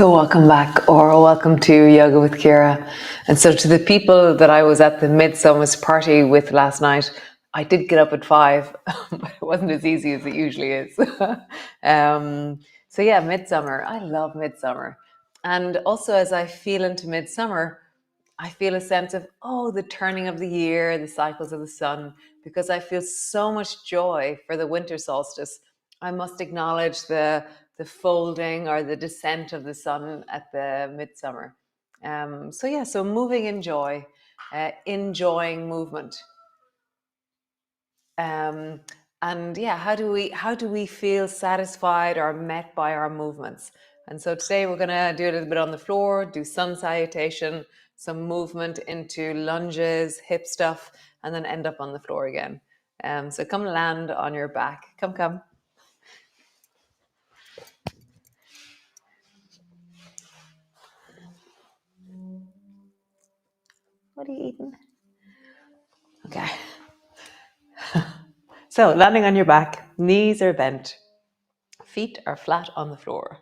So welcome back, or welcome to Yoga with Ciara. And so to the people that I was at the Midsummer's party with last night, I did get up at 5, but it wasn't as easy as it usually is. So yeah, Midsummer. I love Midsummer. And also as I feel into Midsummer, I feel a sense of, the turning of the year, the cycles of the sun, because I feel so much joy for the winter solstice. I must acknowledge the folding or the descent of the sun at the midsummer. So moving in joy, enjoying movement. And yeah, how do we feel satisfied or met by our movements? And so today we're going to do a little bit on the floor, do sun salutation, some movement into lunges, hip stuff, and then end up on the floor again. So come land on your back. Come. What are you eating? Okay. So landing on your back, knees are bent, feet are flat on the floor.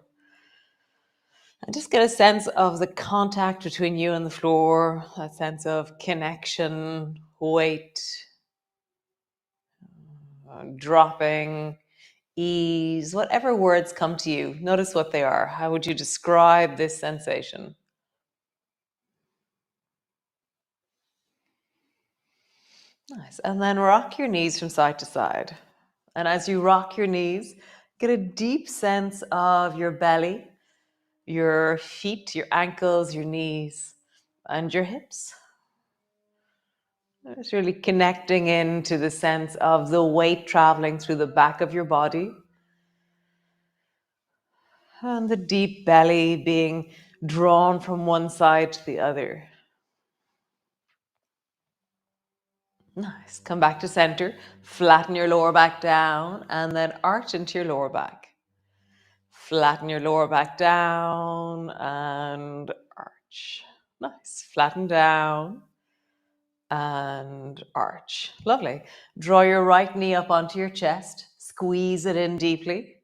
And just get a sense of the contact between you and the floor, that sense of connection, weight, dropping, ease, whatever words come to you. Notice what they are. How would you describe this sensation? Nice. And then rock your knees from side to side. And as you rock your knees, get a deep sense of your belly, your feet, your ankles, your knees, and your hips. It's really connecting into the sense of the weight traveling through the back of your body and the deep belly being drawn from one side to the other. Nice. Come back to center, flatten your lower back down, and then arch into your lower back. Flatten your lower back down and arch. Nice. Flatten down and arch. Lovely. Draw your right knee up onto your chest, squeeze it in deeply,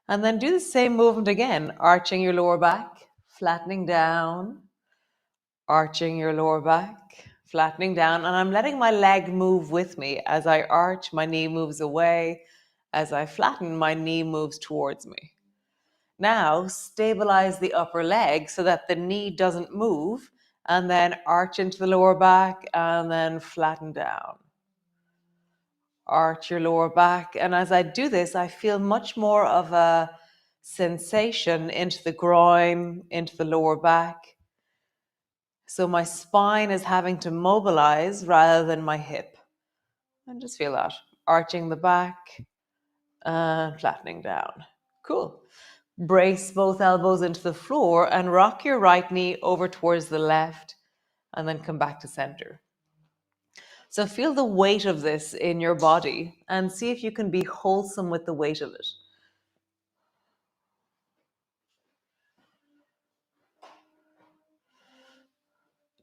and then do the same movement again, arching your lower back, flattening down, arching your lower back, flattening down, and I'm letting my leg move with me. As I arch, my knee moves away. As I flatten, my knee moves towards me. Now, stabilize the upper leg so that the knee doesn't move, and then arch into the lower back and then flatten down. Arch your lower back. And as I do this, I feel much more of a sensation into the groin, into the lower back. So my spine is having to mobilize rather than my hip. And just feel that. Arching the back and flattening down. Cool. Brace both elbows into the floor and rock your right knee over towards the left and then come back to center. So feel the weight of this in your body and see if you can be wholesome with the weight of it.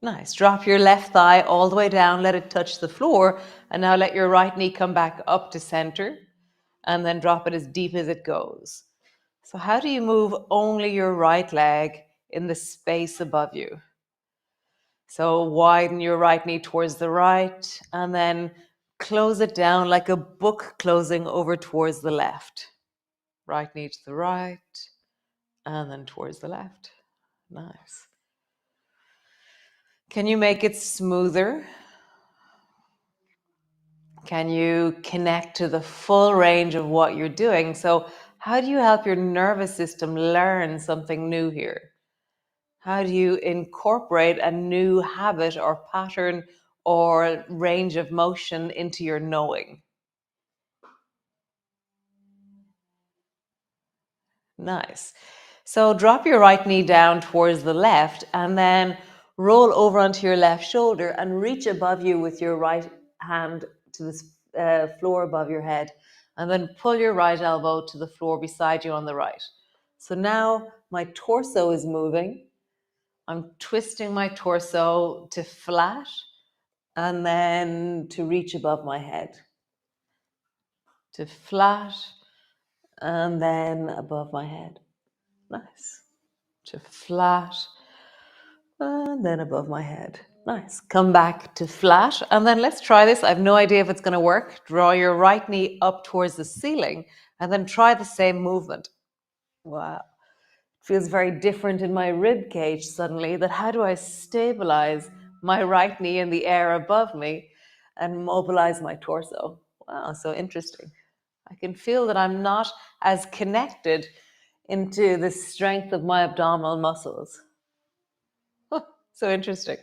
Nice. Drop your left thigh all the way down, let it touch the floor, and now let your right knee come back up to center and then drop it as deep as it goes. So how do you move only your right leg in the space above you? So widen your right knee towards the right and then close it down like a book closing over towards the left. Right knee to the right and then towards the left. Nice. Can you make it smoother? Can you connect to the full range of what you're doing? So how do you help your nervous system learn something new here? How do you incorporate a new habit or pattern or range of motion into your knowing? Nice. So drop your right knee down towards the left and then roll over onto your left shoulder and reach above you with your right hand to the floor above your head. And then pull your right elbow to the floor beside you on the right. So now my torso is moving. I'm twisting my torso to flat and then to reach above my head. To flat and then above my head. Nice. to flat, and then above my head. Nice. Come back to flat, and then let's try this. I have no idea if it's going to work. Draw your right knee up towards the ceiling, and then try the same movement. Wow. It feels very different in my rib cage suddenly. That how do I stabilize my right knee in the air above me and mobilize my torso? Wow, so interesting. I can feel that I'm not as connected into the strength of my abdominal muscles. So interesting.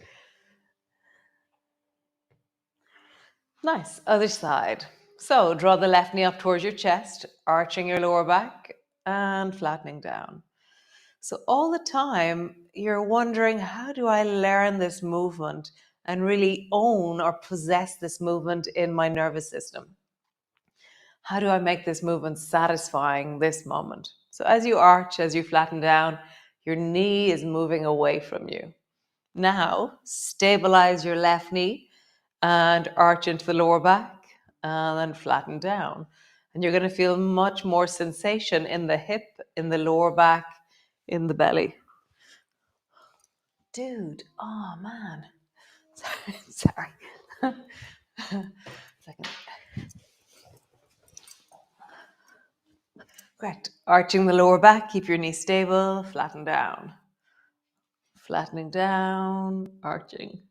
Nice. Other side. So draw the left knee up towards your chest, arching your lower back and flattening down. So all the time you're wondering, how do I learn this movement and really own or possess this movement in my nervous system? How do I make this movement satisfying this moment? So as you arch, as you flatten down, your knee is moving away from you. Now, stabilize your left knee and arch into the lower back and then flatten down. And you're going to feel much more sensation in the hip, in the lower back, in the belly. Dude, oh man. Sorry. Second. Correct. Arching the lower back, keep your knee stable, flatten down. Flattening down, arching.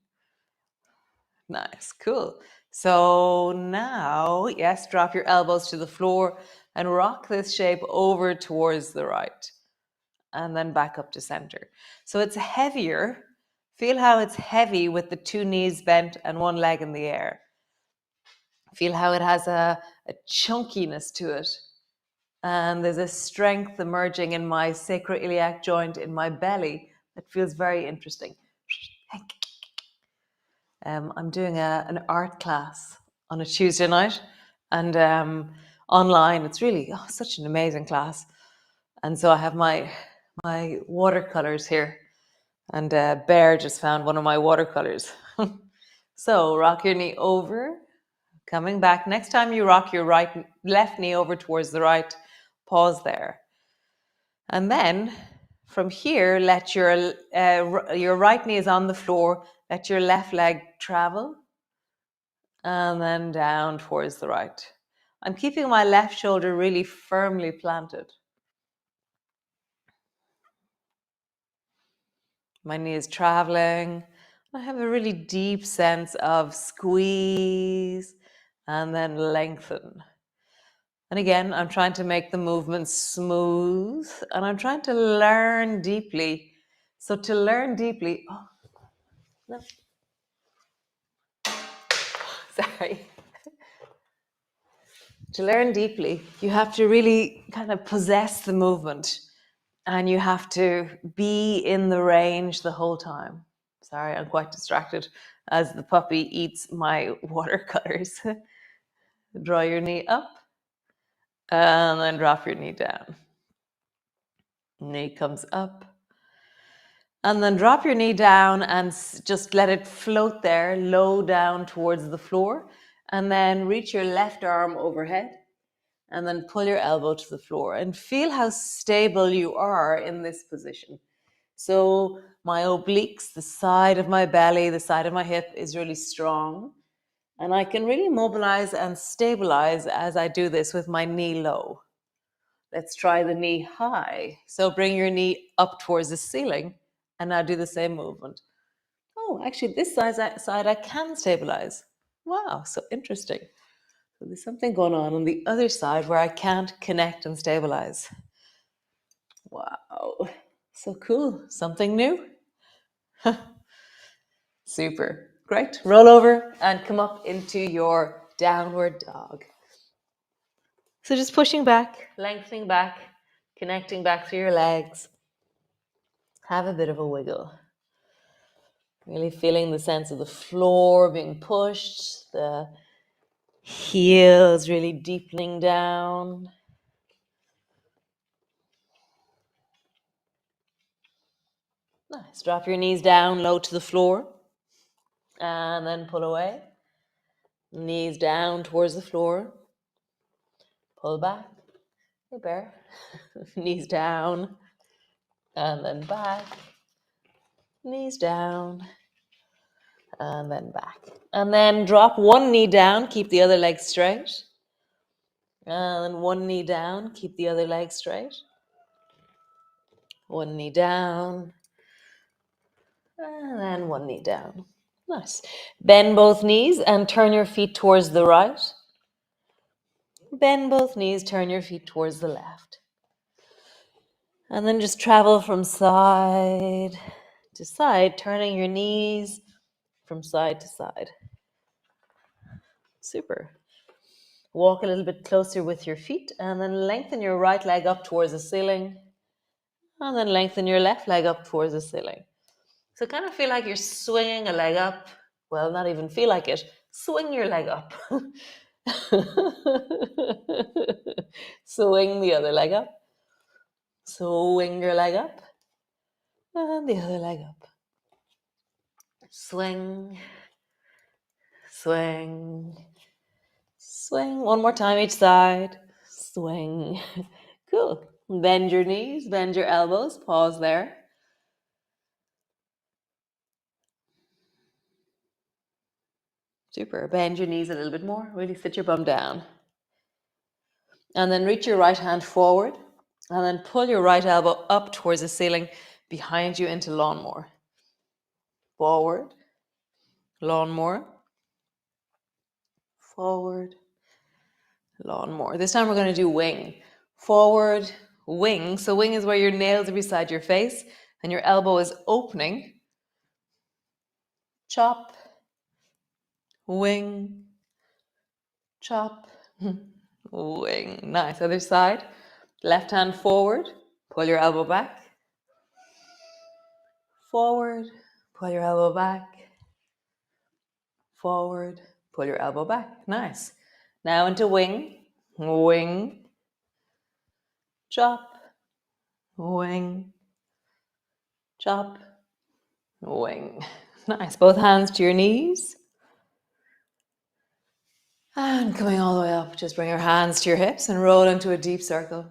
Nice, cool. So now, yes, drop your elbows to the floor and rock this shape over towards the right and then back up to center. So it's heavier. Feel how it's heavy with the two knees bent and one leg in the air. Feel how it has a chunkiness to it. And there's a strength emerging in my sacroiliac joint in my belly that feels very interesting. I'm doing an art class on a Tuesday night, and online. It's really such an amazing class. And so I have my watercolors here, and Bear just found one of my watercolors. So rock your knee over, coming back. Next time you rock your left knee over towards the right, pause there. And then from here, let your right knee is on the floor. Let your left leg travel and then down towards the right. I'm keeping my left shoulder really firmly planted. My knee is traveling. I have a really deep sense of squeeze and then lengthen. And again, I'm trying to make the movement smooth and I'm trying to learn deeply. So to learn deeply, no. Sorry. To learn deeply, you have to really kind of possess the movement and you have to be in the range the whole time. Sorry, I'm quite distracted as the puppy eats my watercolors. Draw your knee up and then drop your knee down. Knee comes up. And then drop your knee down and just let it float there, low down towards the floor. And then reach your left arm overhead and then pull your elbow to the floor and feel how stable you are in this position. So my obliques, the side of my belly, the side of my hip is really strong. And I can really mobilize and stabilize as I do this with my knee low. Let's try the knee high. So bring your knee up towards the ceiling and now do the same movement. Oh, actually this side I can stabilize. Wow, so interesting. So there's something going on the other side where I can't connect and stabilize. Wow, so cool. Something new. Super. Great. Roll over and come up into your downward dog. So just pushing back, lengthening back, connecting back through your legs. Have a bit of a wiggle. Really feeling the sense of the floor being pushed, the heels really deepening down. Nice. Drop your knees down low to the floor and then pull away. Knees down towards the floor. Pull back. Hey, Bear. Knees down and then back, knees down, and then back. And then drop one knee down, keep the other leg straight. And then one knee down, keep the other leg straight. One knee down, and then one knee down. Nice. Bend both knees and turn your feet towards the right. Bend both knees, turn your feet towards the left. And then just travel from side to side, turning your knees from side to side. Super. Walk a little bit closer with your feet and then lengthen your right leg up towards the ceiling. And then lengthen your left leg up towards the ceiling. So kind of feel like you're swinging a leg up. Well, not even feel like it. Swing your leg up. Swing the other leg up. Swing your leg up. And the other leg up. Swing. Swing. Swing. One more time each side. Swing. Cool. Bend your knees, bend your elbows. Pause there. Super. Bend your knees a little bit more. Really sit your bum down. And then reach your right hand forward. And then pull your right elbow up towards the ceiling behind you into lawnmower. Forward. Lawnmower. Forward. Lawnmower. This time we're going to do wing. Forward, wing. So wing is where your nails are beside your face and your elbow is opening. Chop. Wing. Chop. Wing. Nice. Other side. Left hand forward. Pull your elbow back. Forward. Pull your elbow back. Forward. Pull your elbow back. Nice. Now into wing. Wing. Chop. Wing. Chop. Wing. Nice. Both hands to your knees. And coming all the way up, just bring your hands to your hips and roll into a deep circle.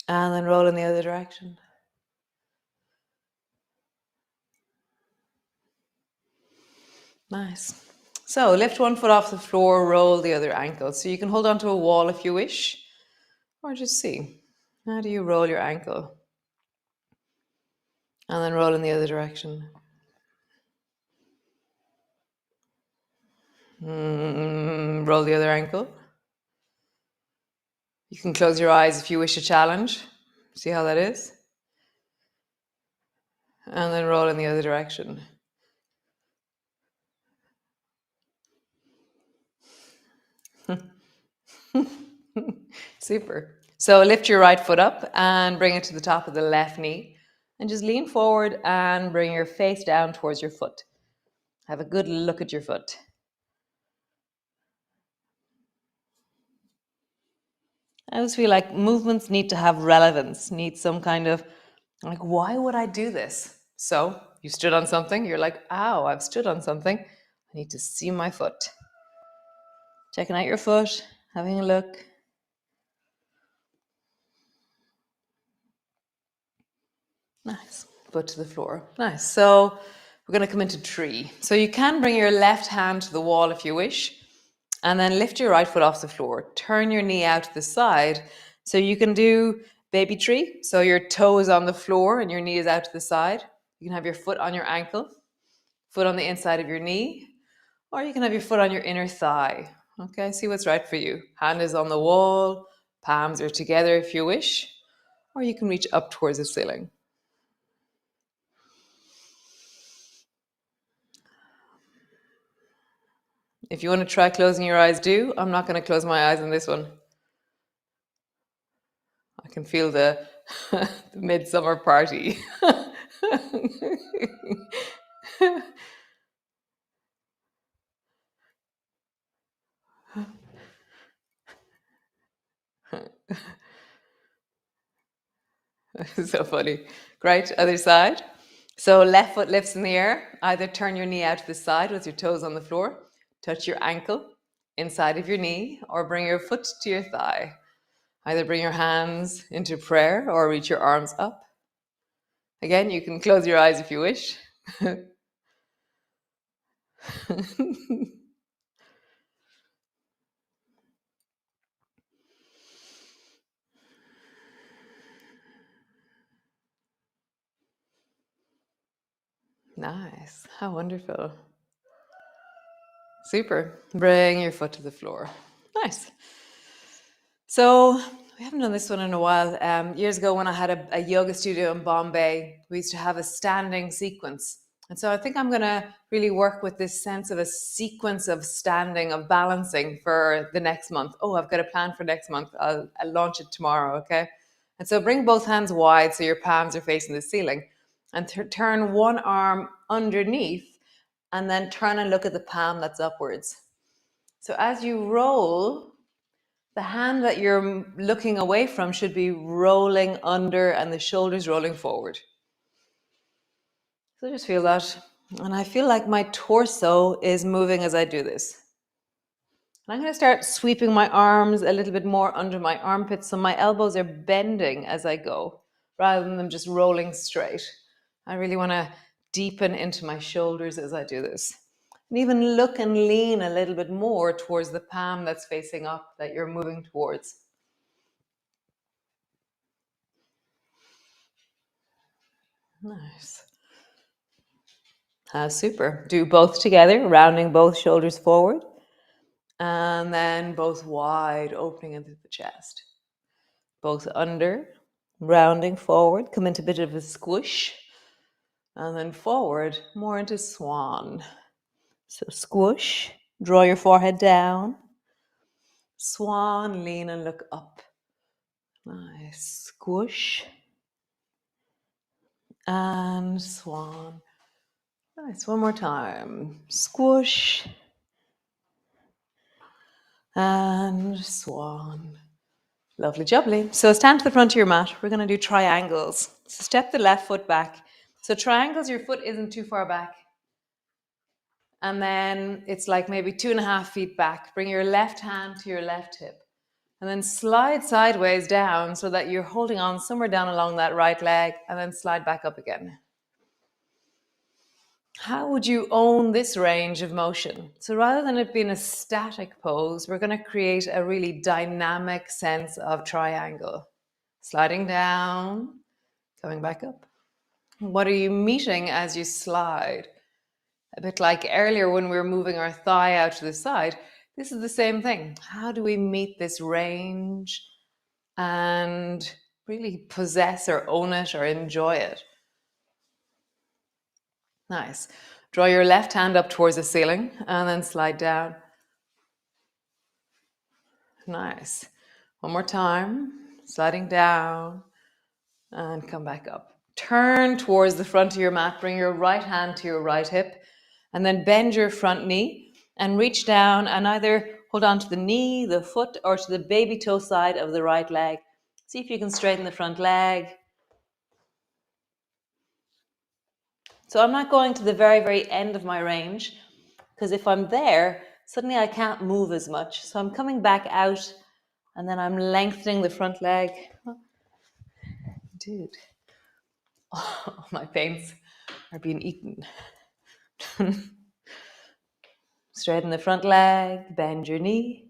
And then roll in the other direction. Nice. So lift one foot off the floor, roll the other ankle. So you can hold onto a wall if you wish, or just see. How do you roll your ankle? And then roll in the other direction. Roll the other ankle. You can close your eyes if you wish a challenge. See how that is? And then roll in the other direction. Super. So lift your right foot up and bring it to the top of the left knee. And just lean forward and bring your face down towards your foot. Have a good look at your foot. I always feel like movements need to have relevance, need some kind of, like, why would I do this? So you stood on something, you're like, ow, I've stood on something. I need to see my foot. Checking out your foot, having a look. Nice. Foot to the floor. Nice. So we're going to come into tree. So you can bring your left hand to the wall if you wish, and then lift your right foot off the floor. Turn your knee out to the side. So you can do baby tree. So your toe is on the floor and your knee is out to the side. You can have your foot on your ankle, foot on the inside of your knee, or you can have your foot on your inner thigh. Okay, see what's right for you. Hand is on the wall, palms are together if you wish, or you can reach up towards the ceiling. If you want to try closing your eyes, do. I'm not going to close my eyes on this one. I can feel the, the midsummer party. So funny. Great. Other side. So left foot lifts in the air. Either turn your knee out to the side with your toes on the floor, touch your ankle inside of your knee, or bring your foot to your thigh. Either bring your hands into prayer or reach your arms up. Again, you can close your eyes if you wish. Nice. How wonderful. Super. Bring your foot to the floor. Nice. So we haven't done this one in a while. Years ago, when I had a yoga studio in Bombay, we used to have a standing sequence. And so I think I'm going to really work with this sense of a sequence of standing, of balancing for the next month. Oh, I've got a plan for next month. I'll launch it tomorrow, okay? And so bring both hands wide so your palms are facing the ceiling. And turn one arm underneath and then turn and look at the palm that's upwards. So as you roll, the hand that you're looking away from should be rolling under and the shoulders rolling forward. So just feel that. And I feel like my torso is moving as I do this. And I'm going to start sweeping my arms a little bit more under my armpits so my elbows are bending as I go, rather than them just rolling straight. I really want to deepen into my shoulders as I do this. And even look and lean a little bit more towards the palm that's facing up, that you're moving towards. Nice. Super. Do both together, rounding both shoulders forward. And then both wide, opening into the chest. Both under, rounding forward, come into a bit of a squish. And then forward, more into swan. So squish, draw your forehead down. Swan, lean and look up. Nice. Squish. And swan. Nice. One more time. Squish. And swan. Lovely jubbly. So stand to the front of your mat. We're going to do triangles. So step the left foot back. So triangles, your foot isn't too far back. And then it's like maybe 2.5 feet back. Bring your left hand to your left hip. And then slide sideways down so that you're holding on somewhere down along that right leg, and then slide back up again. How would you own this range of motion? So rather than it being a static pose, we're going to create a really dynamic sense of triangle. Sliding down, coming back up. What are you meeting as you slide? A bit like earlier when we were moving our thigh out to the side, this is the same thing. How do we meet this range and really possess or own it or enjoy it? Nice. Draw your left hand up towards the ceiling and then slide down. Nice. One more time. Sliding down and come back up. Turn towards the front of your mat. Bring your right hand to your right hip and then bend your front knee and reach down and either hold on to the knee, the foot, or to the baby toe side of the right leg. See if you can straighten the front leg. So I'm not going to the very, very end of my range, because if I'm there, suddenly I can't move as much. So I'm coming back out and then I'm lengthening the front leg. Oh, dude, oh, my pains are being eaten. Straighten the front leg, bend your knee.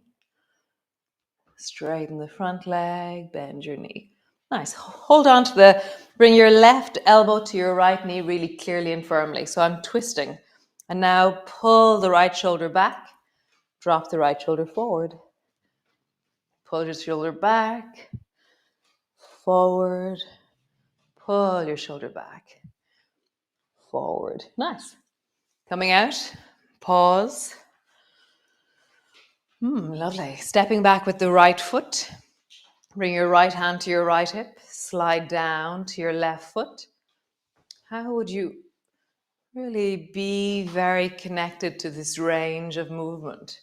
Straighten the front leg, bend your knee. Nice. Hold on to bring your left elbow to your right knee really clearly and firmly. So I'm twisting. And now pull the right shoulder back. Drop the right shoulder forward. Pull your shoulder back. Forward. Pull your shoulder back. Forward. Nice. Coming out. Pause. Lovely. Stepping back with the right foot. Bring your right hand to your right hip. Slide down to your left foot. How would you really be very connected to this range of movement?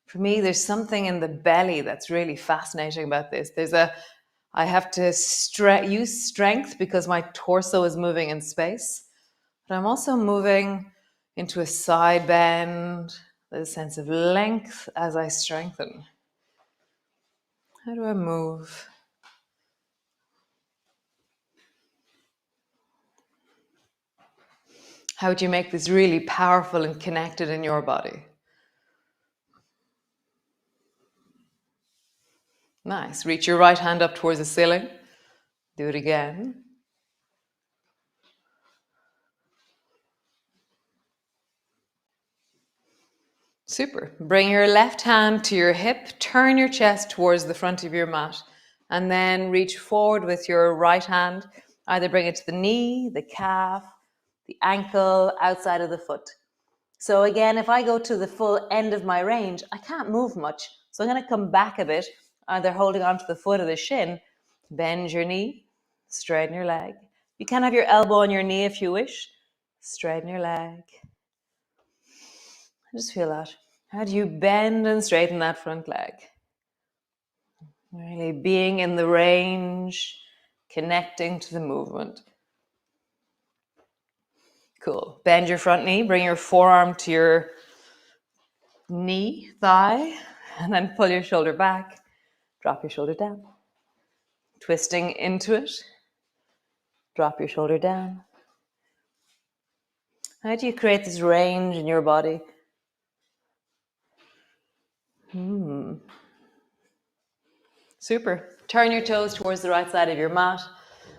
For me, there's something in the belly that's really fascinating about this. I have to use strength because my torso is moving in space, but I'm also moving into a side bend. There's a sense of length as I strengthen. How do I move? How would you make this really powerful and connected in your body? Nice. Reach your right hand up towards the ceiling. Do it again. Super. Bring your left hand to your hip, turn your chest towards the front of your mat, and then reach forward with your right hand. Either bring it to the knee, the calf, the ankle, outside of the foot. So again, if I go to the full end of my range, I can't move much. So I'm going to come back a bit, either holding onto the foot or the shin. Bend your knee, straighten your leg. You can have your elbow on your knee if you wish. Straighten your leg. Just feel that. How do you bend and straighten that front leg? Really being in the range, connecting to the movement. Cool. Bend your front knee, bring your forearm to your knee, thigh, and then pull your shoulder back. Drop your shoulder down. Twisting into it. Drop your shoulder down. How do you create this range in your body? Super. Turn your toes towards the right side of your mat.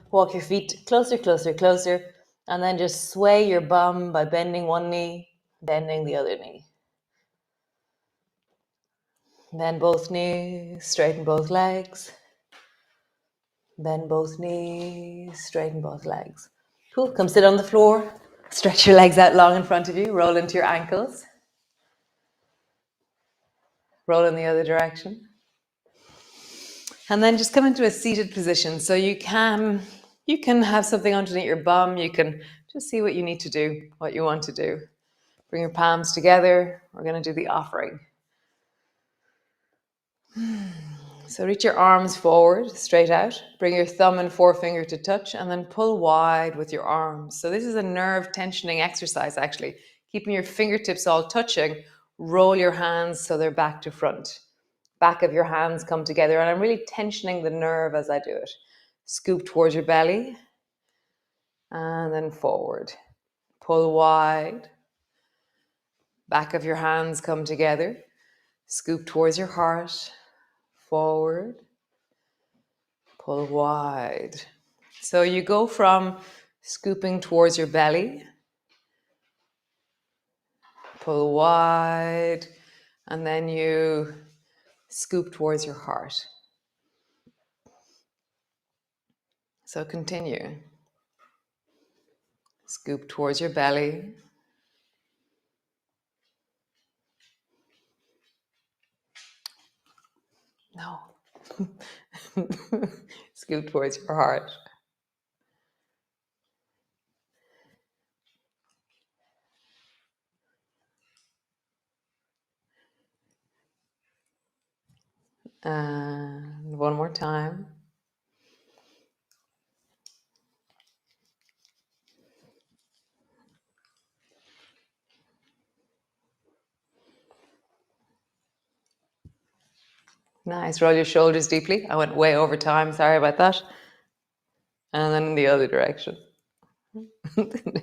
Walk your feet closer, closer, closer. And then just sway your bum by bending one knee, bending the other knee. Bend both knees, straighten both legs. Bend both knees, straighten both legs. Cool. Come sit on the floor. Stretch your legs out long in front of you. Roll into your ankles. Roll in the other direction. And then just come into a seated position. So you can have something underneath your bum. You can just see what you need to do, what you want to do. Bring your palms together. We're going to do the offering. So reach your arms forward, straight out. Bring your thumb and forefinger to touch, and then pull wide with your arms. So this is a nerve tensioning exercise, actually. Keeping your fingertips all touching. Roll your hands so they're back to front. Back of your hands come together, and I'm really tensioning the nerve as I do it. Scoop towards your belly, and then forward. Pull wide. Back of your hands come together. Scoop towards your heart. Forward. Pull wide. So you go from scooping towards your belly, pull wide, and then you scoop towards your heart. So continue. Scoop towards your belly. No. Scoop towards your heart. And one more time. Nice. Roll your shoulders deeply. I went way over time. Sorry about that. And then in the other direction.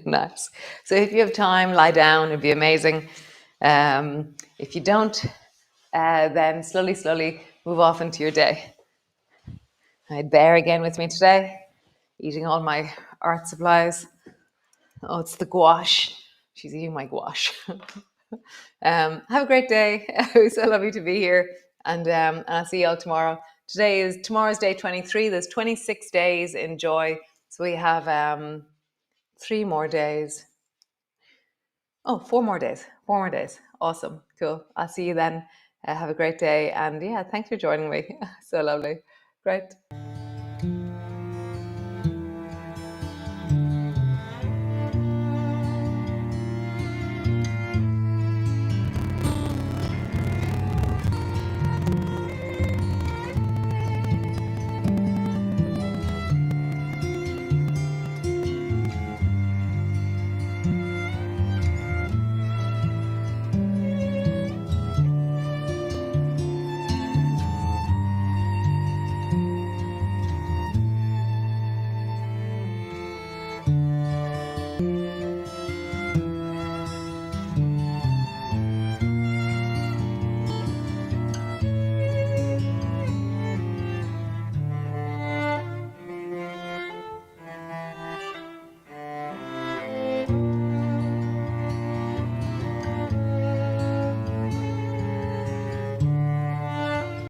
Nice. So if you have time, lie down. It'd be amazing. If you don't, then slowly move off into your day. I had Bear again with me today, eating all my art supplies. Oh, it's the gouache. She's eating my gouache. Have a great day. It was so lovely to be here. And I'll see you all tomorrow. Tomorrow's day 23. There's 26 days in Joy. So we have 3 more days. Oh, 4 more days. 4 more days. Awesome. Cool. I'll see you then. Have a great day. And yeah, thanks for joining me. So lovely. Great.